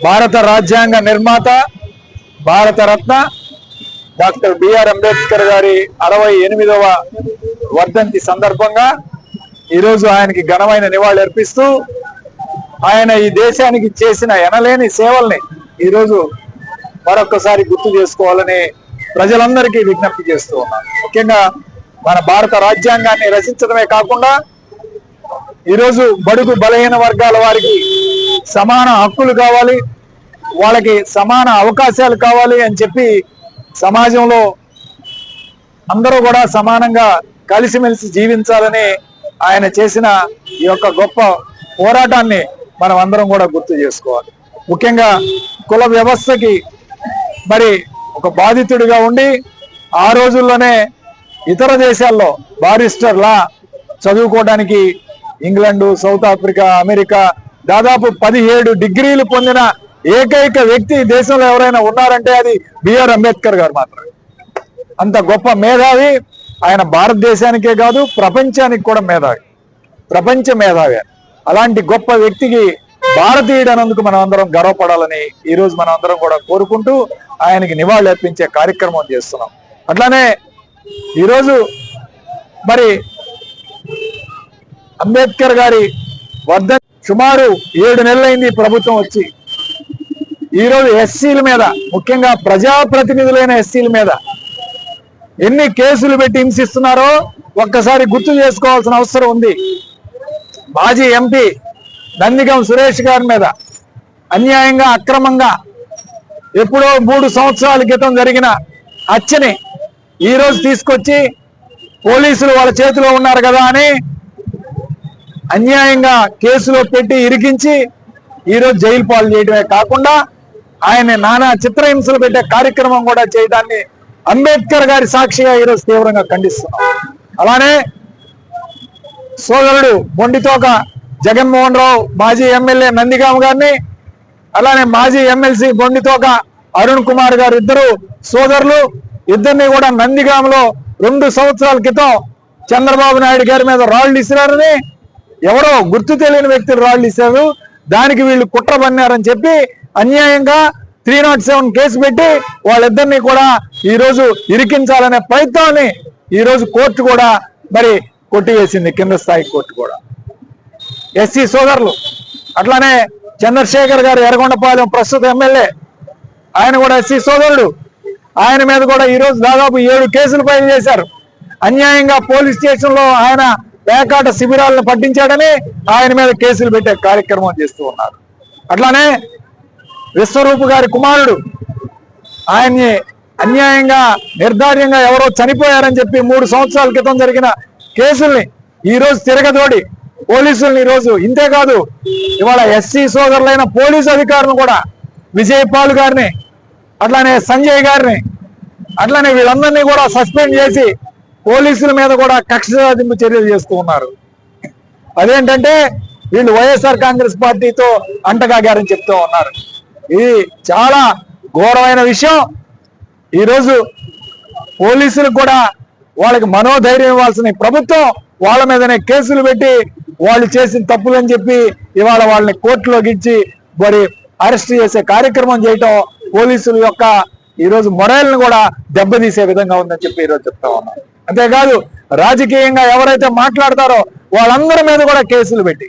భారత రాజ్యాంగ నిర్మాత భారత రత్న డాక్టర్ బిఆర్ అంబేద్కర్ గారి 68వ వర్ధంతి సందర్భంగా ఈరోజు ఆయనకి ఘనమైన నివాళులు అర్పిస్తూ ఆయన ఈ దేశానికి చేసిన ఎనలేని సేవల్ని ఈరోజు మరొకసారి గుర్తు చేసుకోవాలని ప్రజలందరికీ విజ్ఞప్తి చేస్తూ ఉన్నాను. ముఖ్యంగా మన భారత రాజ్యాంగాన్ని రచించడమే కాకుండా ఈరోజు బడుగు బలహీన వర్గాల వారికి సమాన హక్కులు కావాలి, వాళ్ళకి సమాన అవకాశాలు కావాలి అని చెప్పి సమాజంలో అందరూ కూడా సమానంగా కలిసిమెలిసి జీవించాలని ఆయన చేసిన ఈ యొక్క గొప్ప పోరాటాన్ని మనం అందరం కూడా గుర్తు చేసుకోవాలి. ముఖ్యంగా కుల వ్యవస్థకి మరి ఒక బాధితుడిగా ఉండి ఆ రోజుల్లోనే ఇతర దేశాల్లో బారిస్టర్లా చదువుకోవడానికి ఇంగ్లాండ్, సౌత్ ఆఫ్రికా, అమెరికా దాదాపు 17 డిగ్రీలు పొందిన ఏకైక వ్యక్తి దేశంలో ఎవరైనా ఉన్నారంటే అది బిఆర్ అంబేద్కర్ గారు మాత్రమే. అంత గొప్ప మేధావి ఆయన. భారతదేశానికే కాదు ప్రపంచానికి కూడా మేధావి, ప్రపంచ మేధావి. అలాంటి గొప్ప వ్యక్తికి భారతీయుడు అన్నందుకు మనం అందరం గర్వపడాలని ఈరోజు మనం అందరం కూడా కోరుకుంటూ ఆయనకి నివాళులు అర్పించే కార్యక్రమం చేస్తున్నాం. అట్లానే ఈరోజు మరి అంబేద్కర్ గారి వర్ధంతి సుమారు 7 నెలలైంది ప్రభుత్వం వచ్చి. ఈరోజు ఎస్సీల మీద, ముఖ్యంగా ప్రజాప్రతినిధులైన ఎస్సీల మీద ఎన్ని కేసులు పెట్టి హింసిస్తున్నారో ఒక్కసారి గుర్తు చేసుకోవాల్సిన అవసరం ఉంది. మాజీ ఎంపీ నందిగం సురేష్ గారి మీద అన్యాయంగా అక్రమంగా ఎప్పుడో 3 సంవత్సరాల క్రితం జరిగిన హత్యని ఈరోజు తీసుకొచ్చి పోలీసులు వాళ్ళ చేతిలో ఉన్నారు కదా అని అన్యాయంగా కేసులో పెట్టి ఇరికించి ఈరోజు జైలు పాలు చేయడమే కాకుండా ఆయన నానా చిత్రహింసలు పెట్టే కార్యక్రమం కూడా చేయడాన్ని అంబేద్కర్ గారి సాక్షిగా ఈరోజు తీవ్రంగా ఖండిస్తున్నాం. అలానే సోదరుడు మొండితోక జగన్మోహన్ రావు, మాజీ ఎమ్మెల్యే నందిగామ గారిని, అలానే మాజీ ఎమ్మెల్సీ మొండితోక అరుణ్ కుమార్ గారు, ఇద్దరు సోదరులు, ఇద్దరిని కూడా నందిగామలో 2 సంవత్సరాల క్రితం చంద్రబాబు నాయుడు గారి మీద రాళ్లు ఇసిరారని, ఎవరో గుర్తు తెలియని వ్యక్తులు రాళ్లు ఇస్తారు, దానికి వీళ్ళు కుట్ర పన్నారని చెప్పి అన్యాయంగా 307 కేసు పెట్టి వాళ్ళిద్దరినీ కూడా ఈరోజు ఇరికించాలనే ప్రయత్నాన్ని ఈరోజు కోర్టు కూడా మరి కొట్టివేసింది, కింద స్థాయి కోర్టు కూడా. ఎస్సీ సోదరులు అట్లానే చంద్రశేఖర్ గారు ఎర్రగొండపాలెం ప్రస్తుత ఎమ్మెల్యే, ఆయన కూడా ఎస్సీ సోదరుడు. ఆయన మీద కూడా ఈరోజు దాదాపు 7 కేసులు ఫైల్ చేశారు. అన్యాయంగా పోలీస్ స్టేషన్ లో ఆయన పేకాట శిబిరాలను పట్టించాడని ఆయన మీద కేసులు పెట్టే కార్యక్రమం చేస్తూ ఉన్నారు. అట్లానే విశ్వరూపు గారి కుమారుడు, ఆయన్ని అన్యాయంగా నిర్ధార్యంగా ఎవరో చనిపోయారని చెప్పి 3 సంవత్సరాల క్రితం జరిగిన కేసుల్ని ఈరోజు తిరగదోడి పోలీసుల్ని ఈరోజు, ఇంతేకాదు ఇవాళ ఎస్సీ సోదరులైన పోలీసు అధికారులను కూడా విజయపాల్ గారిని, అట్లానే సంజయ్ గారిని, అట్లానే వీళ్ళందరినీ కూడా సస్పెండ్ చేసి పోలీసుల మీద కూడా కక్ష సాధింపు చర్యలు చేస్తూ ఉన్నారు. అదేంటంటే వీళ్ళు వైఎస్ఆర్ కాంగ్రెస్ పార్టీతో అంటగాగారని చెప్తూ ఉన్నారు. ఇది చాలా ఘోరమైన విషయం. ఈరోజు పోలీసులకు కూడా వాళ్ళకి మనోధైర్యం ఇవ్వాల్సిన ప్రభుత్వం వాళ్ళ మీదనే కేసులు పెట్టి వాళ్ళు చేసిన తప్పులని చెప్పి ఇవాళ వాళ్ళని కోర్టులో గిచ్చి మరి అరెస్ట్ చేసే కార్యక్రమం చేయటం పోలీసుల యొక్క ఈరోజు మొరల్ని కూడా దెబ్బతీసే విధంగా ఉందని చెప్పి ఈరోజు చెప్తా ఉన్నాం. అంతేకాదు రాజకీయంగా ఎవరైతే మాట్లాడతారో వాళ్ళందరి మీద కూడా కేసులు పెట్టి